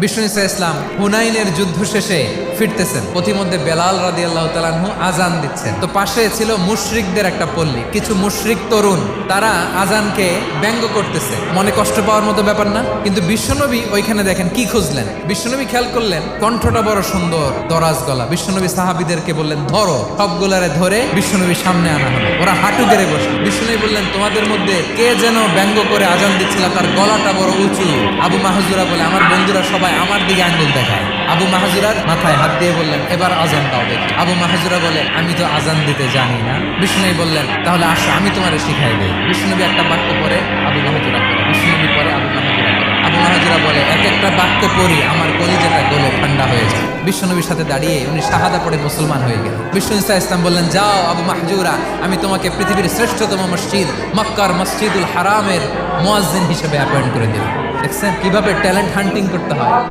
বিষ্ণু ইসা ইসলাম হুনাইনের যুদ্ধ শেষে ফিরতেছেন, পথিমধ্যে বেলাল রাদিয়াল্লাহু তাআলা আনহু আজান দিচ্ছেন। তো পাশে ছিল মুশরিকদের একটা পল্লী, কিছু মুশরিক তরুণ, তারা আজানকে ব্যঙ্গ করতেছে। মনে কষ্ট পাওয়ার মতো ব্যাপার না, কিন্তু বিশ্বনবী ওইখানে দেখেন কি খুঁজলেন। বিশ্বনবী খেয়াল করলেন কণ্ঠটা বড় সুন্দর, দরাজ গলা। বিশ্বনবী সাহাবীদেরকে বললেন ধরো, সবগুলারে ধরে বিশ্বনবীর সামনে আনা হলো। ওরা হাঁটু গেড়ে বসে। বিশ্বনবী বললেন তোমাদের মধ্যে কে যেন ব্যঙ্গ করে আজান দিচ্ছিল, তার গলাটা বড় উঁচু। আবু মাহজুরা বলে আমার বন্ধুরা সবাই আমার দিকে আঙ্গুল দেখায়। আবু মাহজুরার মাথায় হাত দিয়ে বললেন এবার আজান দাও দেখি। আবু মাহজুরা বলে আমি তো আজান দিতে জানি না। বিষ্ণুনবী বললেন তাহলে আসো আমি তোমারে শিখাই দেই। বিষ্ণুনবী একটা বাক্য পরে আবু মাহজুরা পড়ে, বিষ্ণুনবী পরে আবু মাহজুরা পড়ে। আবু মাহজুরা বলে এক একটা বাক্য পড়ি আমার কলিজাটা গলে ঠান্ডা হয়ে যায়। বিশ্বনবীর সাথে দাঁড়িয়ে উনি শাহাদা পড়ে মুসলমান হয়ে গেলেন। বিষ্ণু ইসা ইসলাম বললেন যাও আবু মাহজুরা, আমি তোমাকে পৃথিবীর শ্রেষ্ঠতম মসজিদ মক্কার মসজিদুল হারামের মুয়াজ্জিন হিসেবে অ্যাপয়েন্ট করে দিলাম। দেখছেন কিভাবে ট্যালেন্ট হান্টিং করতে হয়।